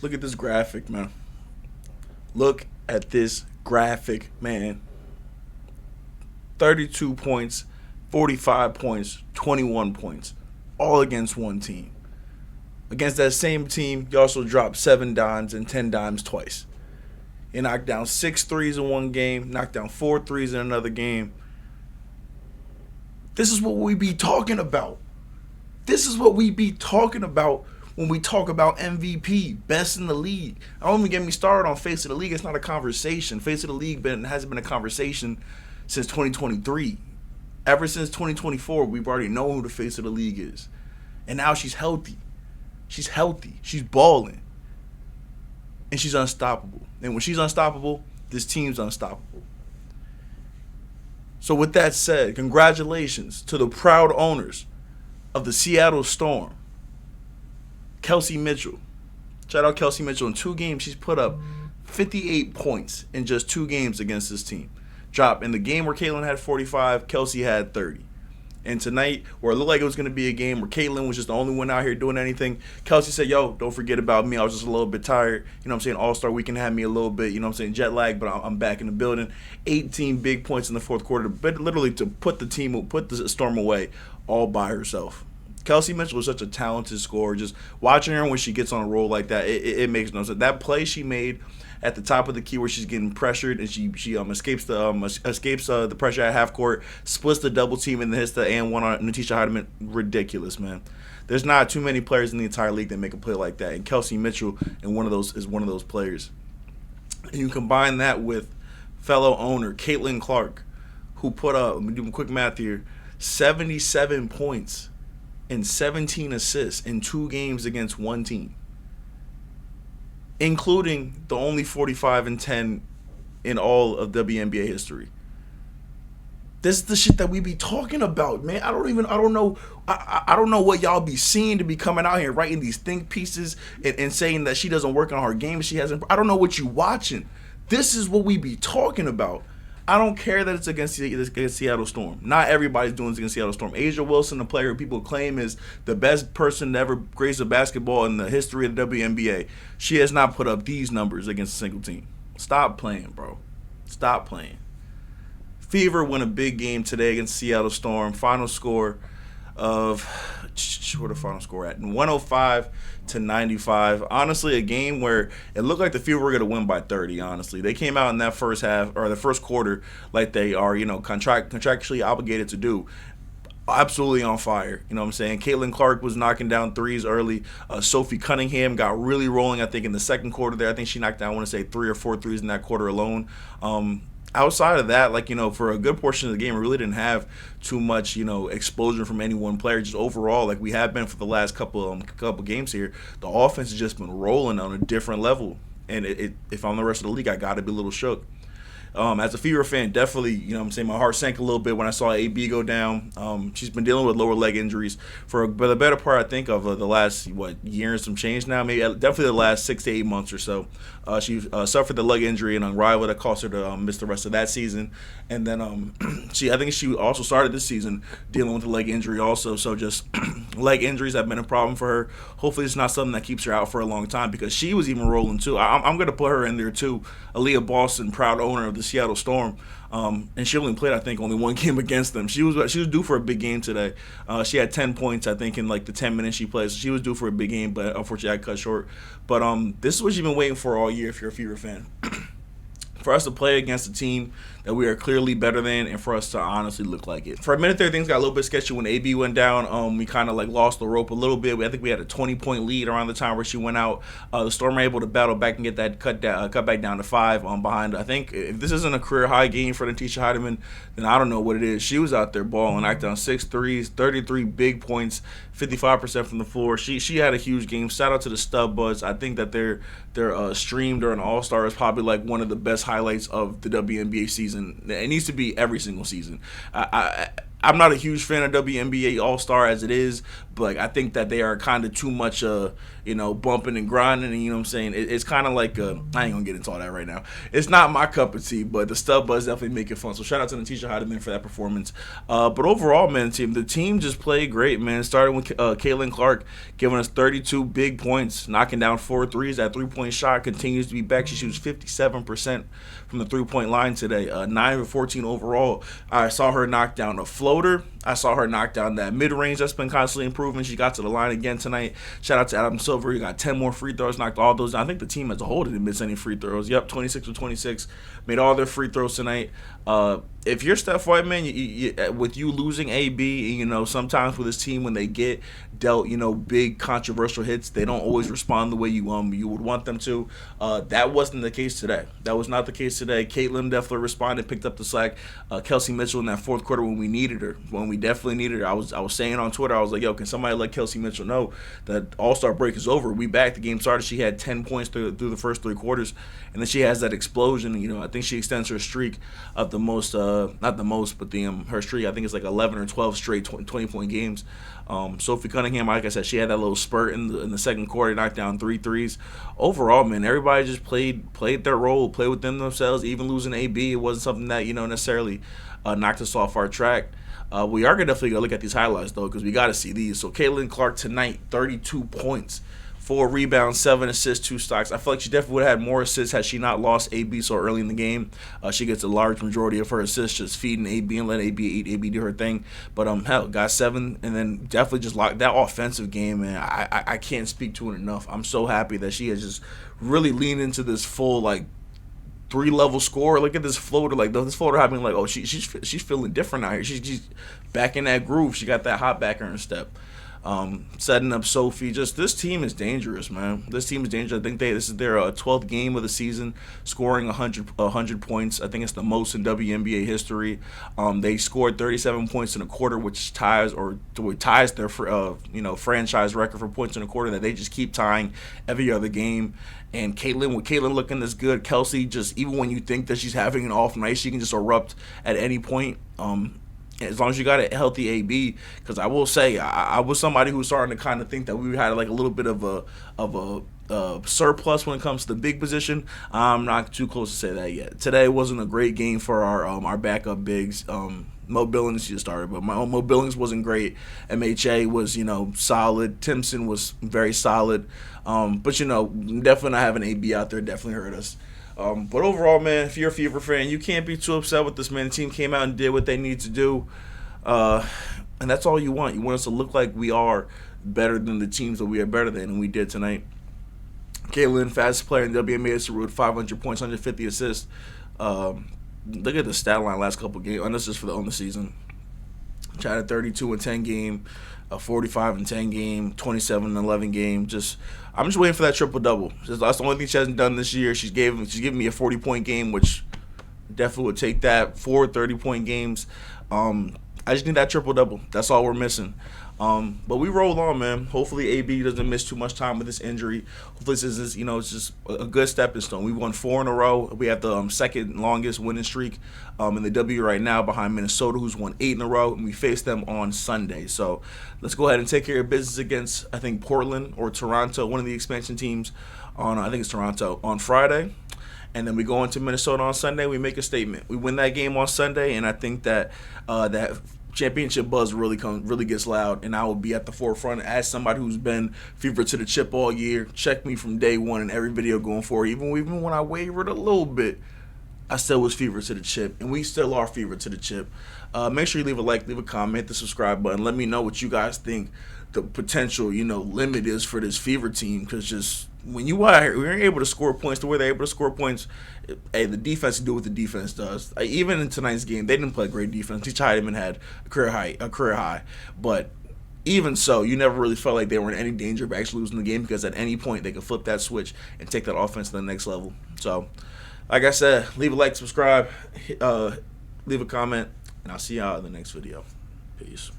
Look at this graphic, man. Look at this graphic, man. 32 points, 45 points, 21 points. All against one team. Against that same team, you also dropped 7 dimes and 10 dimes twice. You knocked down 6 threes in one game, knocked down 4 threes in another game. This is what we be talking about. This is what we be talking about when we talk about MVP, best in the league. I don't even get me started on face of the league. It's not a conversation. Face of the league hasn't been a conversation since 2023. Ever since 2024, we've already known who the face of the league is. And now she's healthy. She's healthy. She's balling. And she's unstoppable. And when she's unstoppable, this team's unstoppable. So with that said, congratulations to the proud owners of the Seattle Storm. Kelsey Mitchell. Shout out Kelsey Mitchell. In 2 games, she's put up 58 points in just 2 games against this team. Drop in the game where Caitlin had 45, Kelsey had 30. And tonight, where it looked like it was going to be a game where Caitlin was just the only one out here doing anything, Kelsey said, yo, don't forget about me. I was just a little bit tired. You know what I'm saying? All-Star weekend had me a little bit, you know what I'm saying, jet lag, but I'm back in the building. 18 big points in the fourth quarter, but literally to put the Storm away all by herself. Kelsey Mitchell is such a talented scorer. Just watching her when she gets on a roll like that, it makes no sense. That play she made at the top of the key where she's getting pressured and she escapes the pressure at half court, splits the double team and then hits the and one on Natisha Hardeman. Ridiculous, man. There's not too many players in the entire league that make a play like that, and Kelsey Mitchell is one of those players. And you combine that with fellow owner Caitlin Clark, who put up, let me do quick math here, 77 points and 17 assists in 2 games against one team, including the only 45 and 10 in all of WNBA history. This is the shit that we be talking about, man. I don't know what y'all be seeing to be coming out here writing these think pieces and saying that she doesn't work on her game. I don't know what you watching. This is what we be talking about. I don't care that it's against Seattle Storm. Not everybody's doing this against Seattle Storm. Asia Wilson, the player people claim is the best person to ever grace a basketball in the history of the WNBA, she has not put up these numbers against a single team. Stop playing, bro. Stop playing. Fever won a big game today against Seattle Storm. Final score of, where the final score at? 105-95. Honestly, a game where it looked like the Fever were going to win by 30, honestly. They came out in that first half, or the first quarter, like they are, contractually obligated to do. Absolutely on fire. You know what I'm saying? Caitlin Clark was knocking down threes early. Sophie Cunningham got really rolling, I think, in the second quarter there. I think she knocked down, I want to say, 3 or 4 threes in that quarter alone. Outside of that, for a good portion of the game, we really didn't have too much, explosion from any one player. Just overall, like we have been for the last couple games here, the offense has just been rolling on a different level. And if I'm the rest of the league, I got to be a little shook. As a Fever fan, definitely, my heart sank a little bit when I saw AB go down. She's been dealing with lower leg injuries for the better part, I think, of the last, year and some change now. Maybe definitely the last 6 to 8 months or so. She suffered the leg injury in Unrivaled that caused her to miss the rest of that season. And then I think she also started this season dealing with the leg injury also. So just leg injuries have been a problem for her. Hopefully it's not something that keeps her out for a long time, because she was even rolling too. I'm going to put her in there too. Aliyah Boston, proud owner of the Seattle Storm, and she only played, I think, only 1 game against them. She was due for a big game today. She had 10 points, I think, in the 10 minutes she played. So she was due for a big game, but unfortunately I cut short. But this is what you've been waiting for all year if you're a Fever fan. For us to play against a team that we are clearly better than, and for us to honestly look like it. For a minute there, things got a little bit sketchy when AB went down. We kind of lost the rope a little bit. I think we had a 20-point lead around the time where she went out. The Storm were able to battle back and get that cut back down to 5 behind. I think if this isn't a career high game for Natisha Hardeman, then I don't know what it is. She was out there balling, knocked down 6 threes, 33 big points, 55% from the floor. She had a huge game. Shout out to the Stub Buds. I think that their stream during All-Star is probably one of the best highlights of the WNBA season. It needs to be every single season. I I'm not a huge fan of WNBA All Star as it is, but I think that they are kind of too much, bumping and grinding. And you know what I'm saying? It's kind of like I ain't gonna get into all that right now. It's not my cup of tea, but the Stud Buzz definitely make it fun. So shout out to Natisha Hydeman for that performance. But overall, man, the team just played great, man. Starting with Caitlin Clark giving us 32 big points, knocking down 4 threes. That 3-point shot continues to be back. She shoots 57% from the 3-point line today. 9 of 14 overall. I saw her knock down a floater. I saw her knock down that mid-range that's been constantly improving. She got to the line again tonight. Shout out to Adam Silver. He got 10 more free throws, knocked all those down. I think the team as a whole didn't miss any free throws. Yep, 26 of 26. Made all their free throws tonight. If you're Steph White, man, with you losing AB, sometimes with this team when they get dealt, big controversial hits, they don't always respond the way you would want them to. That wasn't the case today. That was not the case today. Caitlin definitely responded, picked up the slack. Kelsey Mitchell in that fourth quarter when we needed her, when we definitely needed her. I was saying on Twitter, I was like, yo, can somebody let Kelsey Mitchell know that All-Star break is over? We back. The game started. She had 10 points through the first 3 quarters, and then she has that explosion. I think she extends her streak of the most, not the most, but her streak, I think it's like 11 or 12 straight 20-point games. Sophie Cunningham, like I said, she had that little spurt in the second quarter, knocked down 3 threes. Overall, man, everybody just played their role, played within themselves. Even losing AB, it wasn't something that necessarily knocked us off our track. We are definitely going to look at these highlights, though, because we got to see these. So, Caitlin Clark tonight, 32 points, 4 rebounds, 7 assists, 2 stocks. I feel like she definitely would have had more assists had she not lost AB so early in the game. She gets a large majority of her assists just feeding AB and let AB do her thing. But, hell, got 7 and then definitely just locked that offensive game, man. I can't speak to it enough. I'm so happy that she has just really leaned into this full, 3-level score. Look at this floater. This floater having she's feeling different out here. She's back in that groove. She got that hot back in her step. Setting up Sophie. Just this team is dangerous, man. This team is dangerous. I think this is their 12th game of the season, scoring 100 points. I think it's the most in WNBA history. They scored 37 points in a quarter, which ties their franchise record for points in a quarter that they just keep tying every other game. And with Caitlin looking this good, Kelsey, just even when you think that she's having an off night, she can just erupt at any point. As long as you got a healthy AB, because I will say I was somebody who was starting to kind of think that we had a little bit of a surplus when it comes to the big position. I'm not too close to say that yet. Today wasn't a great game for our backup bigs. Mo Billings just started, but Mo Billings wasn't great. MHA was solid. Timpson was very solid. But definitely not having AB out there definitely hurt us. But overall, man, if you're a Fever fan, you can't be too upset with this, man. The team came out and did what they need to do. And that's all you want. You want us to look like we are better than the teams that we are better than, and we did tonight. Caitlin, fastest player in WNBA history with 500 points, 150 assists. Look at the stat line last couple games. And this is on the season. She had a 32-10 game, a 45-10 game, 27-11 game. I'm just waiting for that triple-double. That's the only thing she hasn't done this year. She's giving me a 40-point game, which definitely would take that. 4 30-point games. I just need that triple-double. That's all we're missing. But we roll on, man. Hopefully AB doesn't miss too much time with this injury. Hopefully this is, it's just a good stepping stone. We won 4 in a row. We have the second longest winning streak in the W right now behind Minnesota, who's won 8 in a row, and we face them on Sunday. So let's go ahead and take care of business against, I think, Portland or Toronto, one of the expansion teams I think it's Toronto, on Friday. And then we go into Minnesota on Sunday. We make a statement. We win that game on Sunday, and I think that that championship buzz really gets loud, and I will be at the forefront as somebody who's been fever to the chip all year. Check me from day one in every video going forward. Even when I wavered a little bit, I still was fever to the chip, and we still are fever to the chip. Make sure you leave a like, leave a comment, hit the subscribe button. Let me know what you guys think the potential limit is for this fever team, because just when you are able to score points the way they're able to score points, hey, the defense can do what the defense does. Even in tonight's game, they didn't play great defense. Teach Heidemann had a career high, but even so, you never really felt like they were in any danger of actually losing the game, because at any point they could flip that switch and take that offense to the next level. So, like I said, leave a like, subscribe, leave a comment, and I'll see y'all in the next video. Peace.